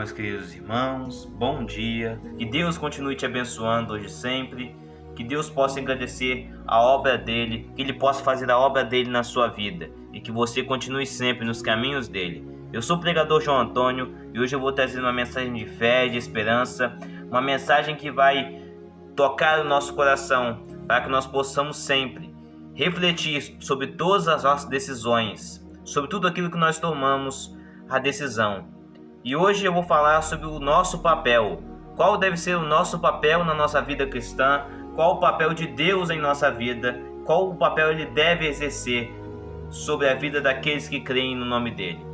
meus queridos irmãos, bom dia, que Deus continue te abençoando hoje e sempre, que Deus possa engrandecer a obra dele, que ele possa fazer a obra dele na sua vida e que você continue sempre nos caminhos dele. Eu sou o pregador João Antônio e hoje eu vou trazer uma mensagem de fé, de esperança, uma mensagem que vai tocar o nosso coração para que nós possamos sempre refletir sobre todas as nossas decisões, sobre tudo aquilo que nós tomamos a decisão. E hoje eu vou falar sobre o nosso papel. Qual deve ser o nosso papel na nossa vida cristã? Qual o papel de Deus em nossa vida? Qual o papel ele deve exercer sobre a vida daqueles que creem no nome dele?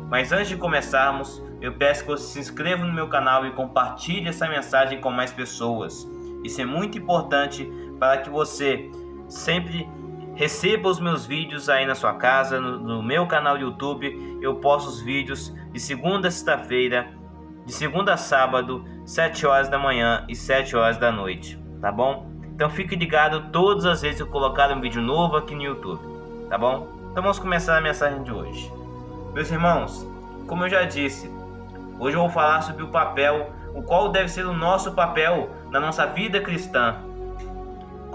Mas antes de começarmos, eu peço que você se inscreva no meu canal e compartilhe essa mensagem com mais pessoas. Isso é muito importante para que você sempre receba os meus vídeos aí na sua casa, no meu canal do YouTube. Eu posto os vídeos de segunda a sexta-feira, de segunda a sábado, 7 horas da manhã e 7 horas da noite, tá bom? Então fique ligado todas as vezes que eu colocar um vídeo novo aqui no YouTube, tá bom? Então vamos começar a mensagem de hoje. Meus irmãos, como eu já disse, hoje eu vou falar sobre o papel, o qual deve ser o nosso papel na nossa vida cristã.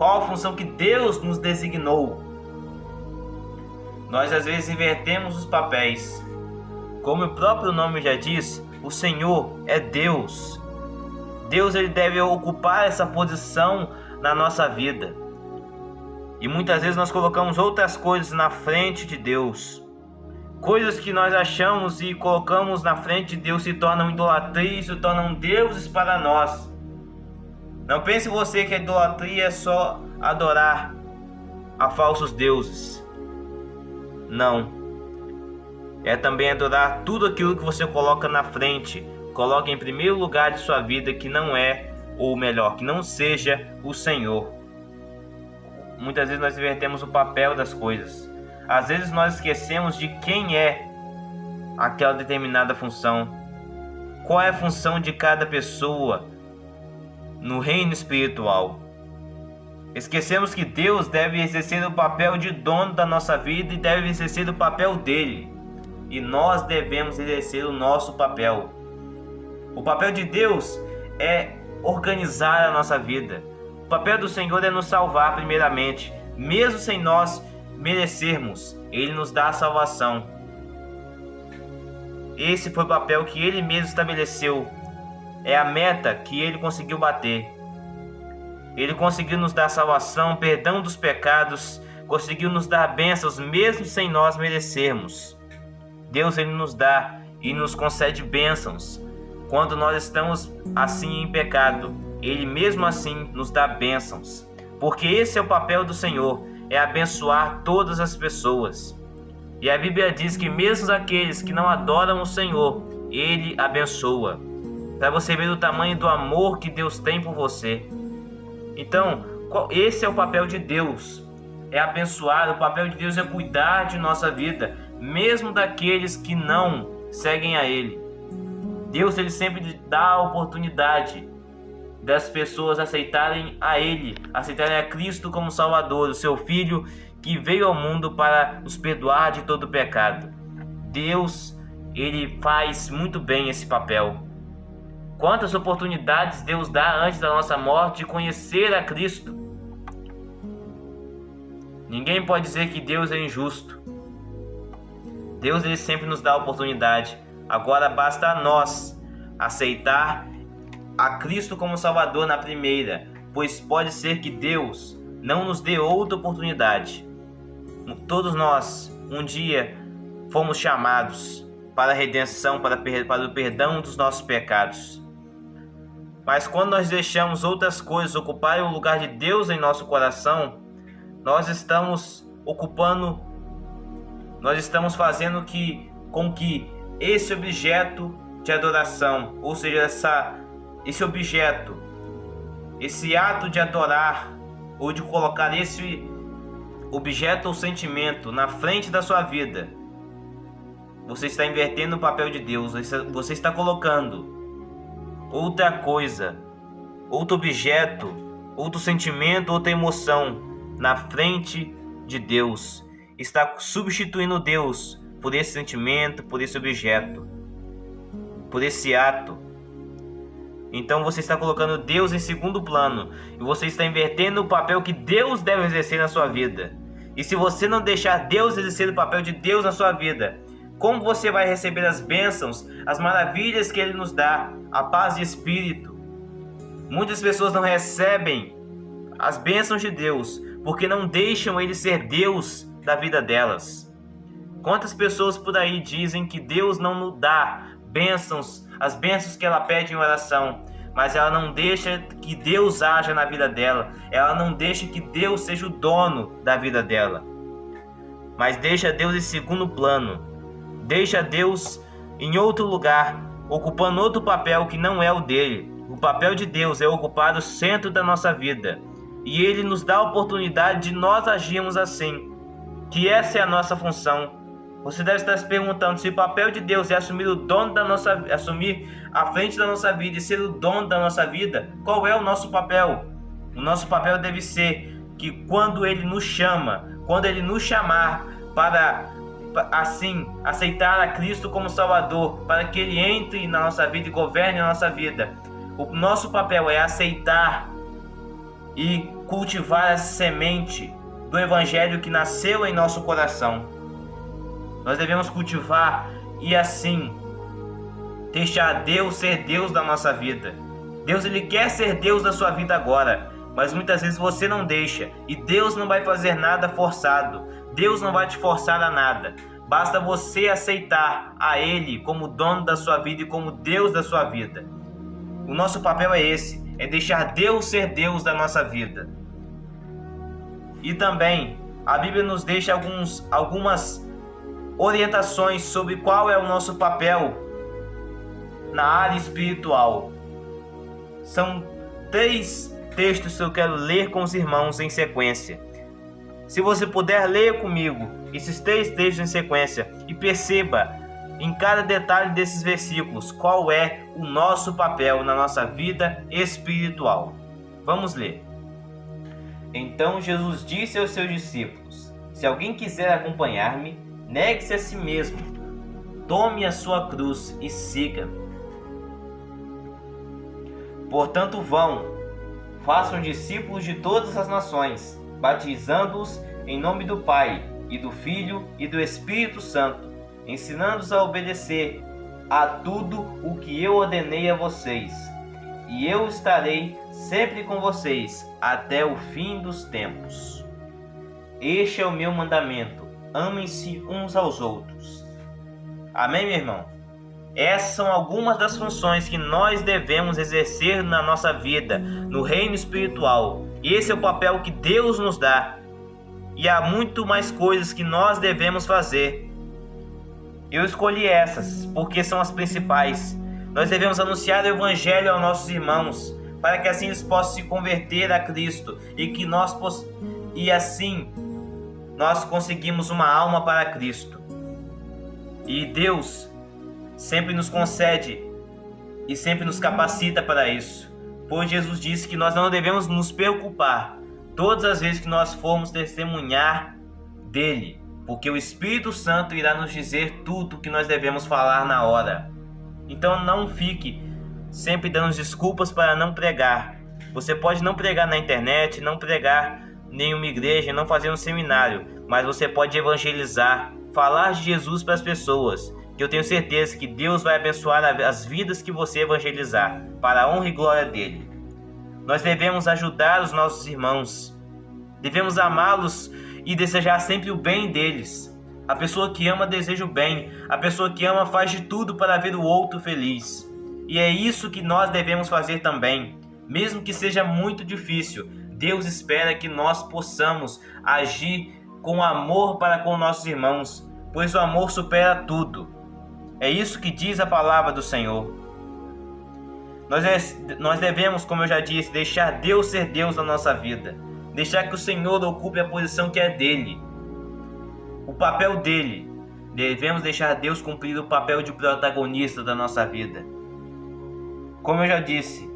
Qual a função que Deus nos designou? Nós às vezes invertemos os papéis. Como o próprio nome já diz, o Senhor é Deus. Deus ele deve ocupar essa posição na nossa vida. E muitas vezes nós colocamos outras coisas na frente de Deus. Coisas que nós achamos e colocamos na frente de Deus se tornam idolatria, se tornam deuses para nós. Não pense você que a idolatria é só adorar a falsos deuses. Não. É também adorar tudo aquilo que você coloca na frente. Coloque em primeiro lugar de sua vida que não é o melhor, que não seja o Senhor. Muitas vezes nós invertemos o papel das coisas. Às vezes nós esquecemos de quem é aquela determinada função. Qual é a função de cada pessoa no reino espiritual. Esquecemos que Deus deve exercer o papel de dono da nossa vida e deve exercer o papel dele. E nós devemos exercer o nosso papel. O papel de Deus é organizar a nossa vida. O papel do Senhor é nos salvar primeiramente. Mesmo sem nós merecermos, Ele nos dá a salvação. Esse foi o papel que Ele mesmo estabeleceu. É a meta que Ele conseguiu bater. Ele conseguiu nos dar salvação, perdão dos pecados, conseguiu nos dar bênçãos mesmo sem nós merecermos. Deus ele nos dá e nos concede bênçãos. Quando nós estamos assim em pecado, Ele mesmo assim nos dá bênçãos. Porque esse é o papel do Senhor, é abençoar todas as pessoas. E a Bíblia diz que mesmo aqueles que não adoram o Senhor, Ele abençoa. Para você ver o tamanho do amor que Deus tem por você. Então, esse é o papel de Deus. É abençoar, o papel de Deus é cuidar de nossa vida, mesmo daqueles que não seguem a Ele. Deus ele sempre dá a oportunidade das pessoas aceitarem a Ele, aceitarem a Cristo como Salvador, o seu Filho que veio ao mundo para nos perdoar de todo pecado. Deus, Ele faz muito bem esse papel. Quantas oportunidades Deus dá antes da nossa morte de conhecer a Cristo. Ninguém pode dizer que Deus é injusto. Deus ele sempre nos dá a oportunidade. Agora basta a nós aceitar a Cristo como Salvador na primeira, pois pode ser que Deus não nos dê outra oportunidade. Todos nós, um dia, fomos chamados para a redenção, para o perdão dos nossos pecados. Mas quando nós deixamos outras coisas ocuparem o lugar de Deus em nosso coração, nós estamos fazendo com que esse objeto de adoração, ou seja, esse objeto, esse ato de adorar, ou de colocar esse objeto ou sentimento na frente da sua vida, você está invertendo o papel de Deus, você está colocando outra coisa, outro objeto, outro sentimento, outra emoção na frente de Deus. Está substituindo Deus por esse sentimento, por esse objeto. por esse ato. Então você está colocando Deus em segundo plano e você está invertendo o papel que Deus deve exercer na sua vida. E se você não deixar Deus exercer o papel de Deus na sua vida, como você vai receber as bênçãos, as maravilhas que Ele nos dá, a paz de espírito? Muitas pessoas não recebem as bênçãos de Deus porque não deixam Ele ser Deus da vida delas. Quantas pessoas por aí dizem que Deus não nos dá bênçãos, as bênçãos que ela pede em oração, mas ela não deixa que Deus haja na vida dela, ela não deixa que Deus seja o dono da vida dela, mas deixa Deus em segundo plano, deixa Deus em outro lugar, ocupando outro papel que não é o dele. O papel de Deus é ocupar o centro da nossa vida, e Ele nos dá a oportunidade de nós agirmos assim, que essa é a nossa função. Você deve estar se perguntando se o papel de Deus é assumir assumir a frente da nossa vida e ser o dono da nossa vida. Qual é o nosso papel? O nosso papel deve ser que quando Ele nos chama, quando Ele nos chamar para assim aceitar a Cristo como Salvador, para que Ele entre na nossa vida e governe a nossa vida, o nosso papel é aceitar e cultivar essa semente do Evangelho que nasceu em nosso coração. Nós devemos cultivar e assim deixar Deus ser Deus da nossa vida. Deus, Ele quer ser Deus da sua vida agora, mas muitas vezes você não deixa, e Deus não vai fazer nada forçado. Deus não vai te forçar a nada. Basta você aceitar a Ele como dono da sua vida e como Deus da sua vida. O nosso papel é esse, é deixar Deus ser Deus da nossa vida. E também a Bíblia nos deixa algumas orientações sobre qual é o nosso papel na área espiritual. São 3 textos que eu quero ler com os irmãos em sequência. Se você puder, leia comigo esses 3 textos em sequência e perceba em cada detalhe desses versículos qual é o nosso papel na nossa vida espiritual. Vamos ler. Então Jesus disse aos seus discípulos: se alguém quiser acompanhar-me, negue-se a si mesmo, tome a sua cruz e siga-me. Portanto, vão, façam discípulos de todas as nações, batizando-os em nome do Pai, e do Filho e do Espírito Santo, ensinando-os a obedecer a tudo o que eu ordenei a vocês. E eu estarei sempre com vocês até o fim dos tempos. Este é o meu mandamento: amem-se uns aos outros. Amém, meu irmão? Essas são algumas das funções que nós devemos exercer na nossa vida, no reino espiritual. Esse é o papel que Deus nos dá. E há muito mais coisas que nós devemos fazer. Eu escolhi essas porque são as principais. Nós devemos anunciar o Evangelho aos nossos irmãos, para que assim eles possam se converter a Cristo e assim nós conseguimos uma alma para Cristo. E Deus sempre nos concede e sempre nos capacita para isso, pois Jesus disse que nós não devemos nos preocupar todas as vezes que nós formos testemunhar dele, porque o Espírito Santo irá nos dizer tudo o que nós devemos falar na hora. Então não fique sempre dando desculpas para não pregar. Você pode não pregar na internet, não pregar em nenhuma igreja, não fazer um seminário, mas você pode evangelizar, falar de Jesus para as pessoas, que eu tenho certeza que Deus vai abençoar as vidas que você evangelizar, para a honra e glória dele. Nós devemos ajudar os nossos irmãos, devemos amá-los e desejar sempre o bem deles. A pessoa que ama deseja o bem, a pessoa que ama faz de tudo para ver o outro feliz. E é isso que nós devemos fazer também, mesmo que seja muito difícil. Deus espera que nós possamos agir com amor para com nossos irmãos, pois o amor supera tudo. É isso que diz a palavra do Senhor. Nós devemos, como eu já disse, deixar Deus ser Deus na nossa vida. Deixar que o Senhor ocupe a posição que é dele. O papel dele. Devemos deixar Deus cumprir o papel de protagonista da nossa vida. Como eu já disse,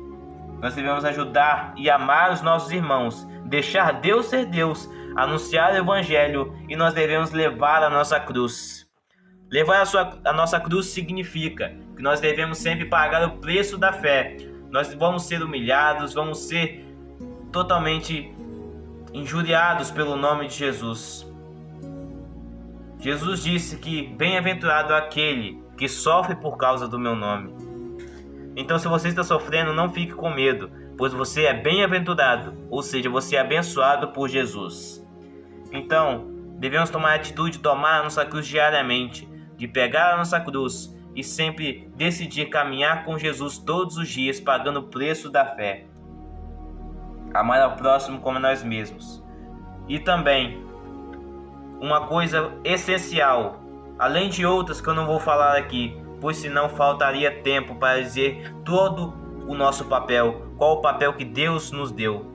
nós devemos ajudar e amar os nossos irmãos. Deixar Deus ser Deus. Anunciar o Evangelho. E nós devemos levar a nossa cruz. Levar a nossa cruz significa que nós devemos sempre pagar o preço da fé. Nós vamos ser humilhados, vamos ser totalmente injuriados pelo nome de Jesus. Jesus disse que bem-aventurado aquele que sofre por causa do meu nome. Então, se você está sofrendo, não fique com medo, pois você é bem-aventurado, ou seja, você é abençoado por Jesus. Então, devemos tomar a atitude de tomar a nossa cruz diariamente, de pegar a nossa cruz e sempre decidir caminhar com Jesus todos os dias, pagando o preço da fé. Amar ao próximo como a nós mesmos. E também, uma coisa essencial, além de outras que eu não vou falar aqui, pois senão faltaria tempo para dizer todo o nosso papel, qual o papel que Deus nos deu.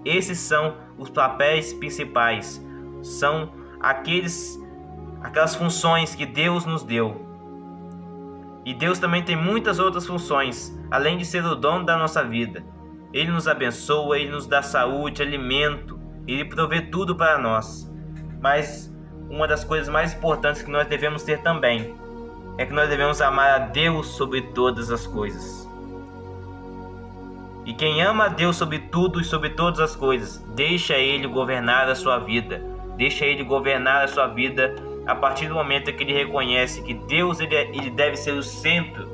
Esses são os papéis principais, são aquelas funções que Deus nos deu. E Deus também tem muitas outras funções, além de ser o dono da nossa vida. Ele nos abençoa, Ele nos dá saúde, alimento, Ele provê tudo para nós. Mas uma das coisas mais importantes que nós devemos ter também é que nós devemos amar a Deus sobre todas as coisas. E quem ama a Deus sobre tudo e sobre todas as coisas, deixa Ele governar a sua vida. Deixa Ele governar a sua vida a partir do momento em que Ele reconhece que Deus ele deve ser o centro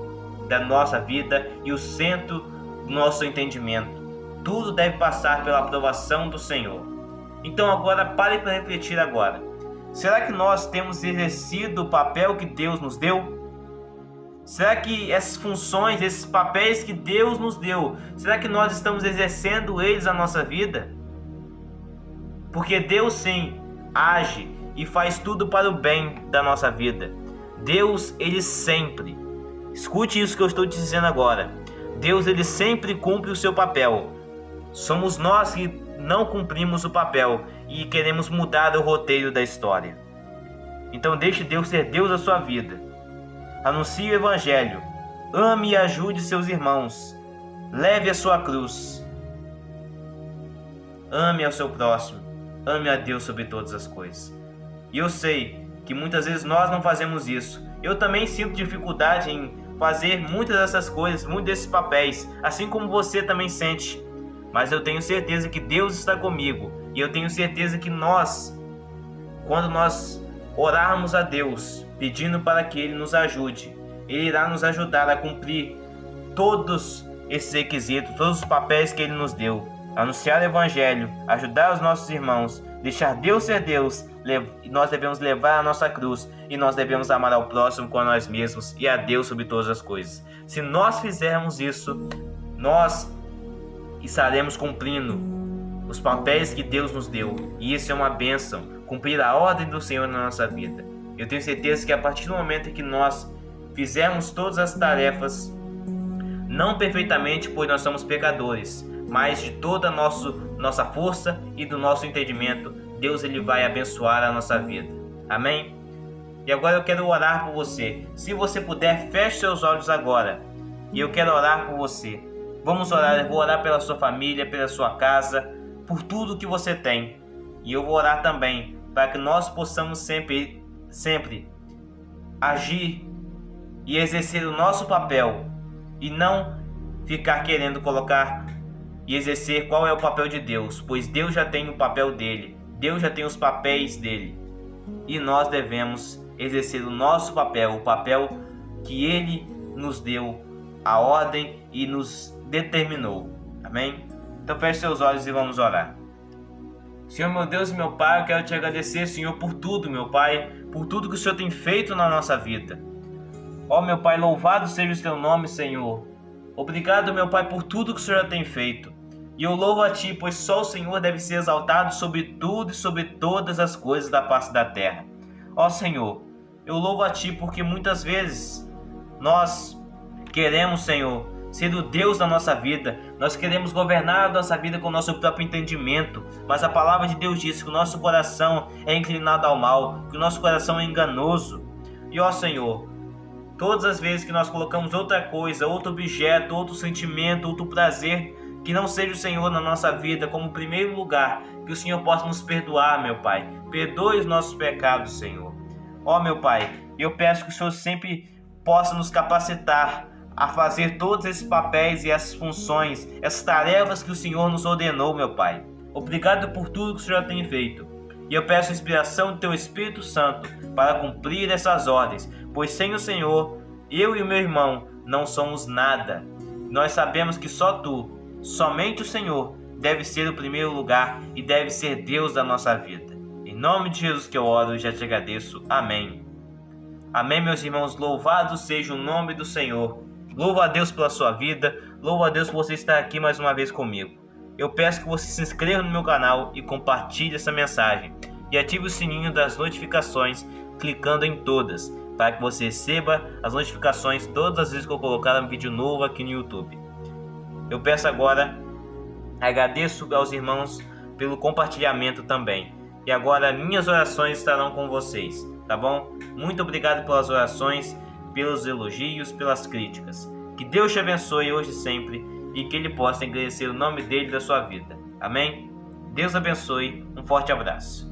da nossa vida e o centro do nosso entendimento. Tudo deve passar pela aprovação do Senhor. Então agora pare para refletir agora. Será que nós temos exercido o papel que Deus nos deu? Será que essas funções, esses papéis que Deus nos deu, será que nós estamos exercendo eles na nossa vida? Porque Deus sim age e faz tudo para o bem da nossa vida. Deus, Ele sempre, escute isso que eu estou te dizendo agora, Deus, Ele sempre cumpre o seu papel. Somos nós que não cumprimos o papel e queremos mudar o roteiro da história. Então deixe Deus ser Deus da sua vida. Anuncie o Evangelho. Ame e ajude seus irmãos. Leve a sua cruz. Ame ao seu próximo. Ame a Deus sobre todas as coisas. E eu sei que muitas vezes nós não fazemos isso. Eu também sinto dificuldade em fazer muitas dessas coisas, muitos desses papéis, assim como você também sente. Mas eu tenho certeza que Deus está comigo. E eu tenho certeza que quando nós orarmos a Deus, pedindo para que Ele nos ajude, Ele irá nos ajudar a cumprir todos esses requisitos, todos os papéis que Ele nos deu. Anunciar o Evangelho, ajudar os nossos irmãos, deixar Deus ser Deus. Nós devemos levar a nossa cruz e nós devemos amar ao próximo como a nós mesmos e a Deus sobre todas as coisas. Se nós fizermos isso, nós estaremos cumprindo os papéis que Deus nos deu. E isso é uma bênção, cumprir a ordem do Senhor na nossa vida. Eu tenho certeza que a partir do momento em que nós fizermos todas as tarefas, não perfeitamente, pois nós somos pecadores, mas de toda a nossa força e do nosso entendimento, Deus Ele vai abençoar a nossa vida. Amém? E agora eu quero orar por você. Se você puder, feche seus olhos agora. E eu quero orar por você. Vamos orar, eu vou orar pela sua família, pela sua casa, por tudo que você tem. E eu vou orar também para que nós possamos sempre agir e exercer o nosso papel e não ficar querendo colocar e exercer qual é o papel de Deus, pois Deus já tem o papel dele, Deus já tem os papéis dele e nós devemos exercer o nosso papel, o papel que Ele nos deu, a ordem e nos determinou. Amém? Então feche seus olhos e vamos orar. Senhor, meu Deus e meu Pai, eu quero te agradecer, Senhor, por tudo, meu Pai, por tudo que o Senhor tem feito na nossa vida. Ó, meu Pai, louvado seja o teu nome, Senhor. Obrigado, meu Pai, por tudo que o Senhor já tem feito. E eu louvo a Ti, pois só o Senhor deve ser exaltado sobre tudo e sobre todas as coisas da face da terra. Ó, Senhor, eu louvo a Ti porque muitas vezes nós queremos, Senhor, ser o Deus da nossa vida. Nós queremos governar a nossa vida com o nosso próprio entendimento. Mas a palavra de Deus diz que o nosso coração é inclinado ao mal, que o nosso coração é enganoso. E ó, Senhor, todas as vezes que nós colocamos outra coisa, outro objeto, outro sentimento, outro prazer, que não seja o Senhor na nossa vida como primeiro lugar, que o Senhor possa nos perdoar, meu Pai. Perdoe os nossos pecados, Senhor. Ó meu Pai, eu peço que o Senhor sempre possa nos capacitar a fazer todos esses papéis e essas funções, essas tarefas que o Senhor nos ordenou, meu Pai. Obrigado por tudo que o Senhor já tem feito. E eu peço a inspiração do Teu Espírito Santo para cumprir essas ordens, pois sem o Senhor, eu e o meu irmão não somos nada. Nós sabemos que só Tu, somente o Senhor, deve ser o primeiro lugar e deve ser Deus da nossa vida. Em nome de Jesus que eu oro e já te agradeço. Amém. Amém, meus irmãos. Louvado seja o nome do Senhor. Louvo a Deus pela sua vida. Louvo a Deus por você estar aqui mais uma vez comigo. Eu peço que você se inscreva no meu canal e compartilhe essa mensagem. E ative o sininho das notificações, clicando em todas, para que você receba as notificações todas as vezes que eu colocar um vídeo novo aqui no YouTube. Eu peço agora, agradeço aos irmãos pelo compartilhamento também. E agora minhas orações estarão com vocês, tá bom? Muito obrigado pelas orações, pelos elogios, pelas críticas. Que Deus te abençoe hoje e sempre e que Ele possa engrandecer o nome dele da sua vida. Amém? Deus abençoe. Um forte abraço.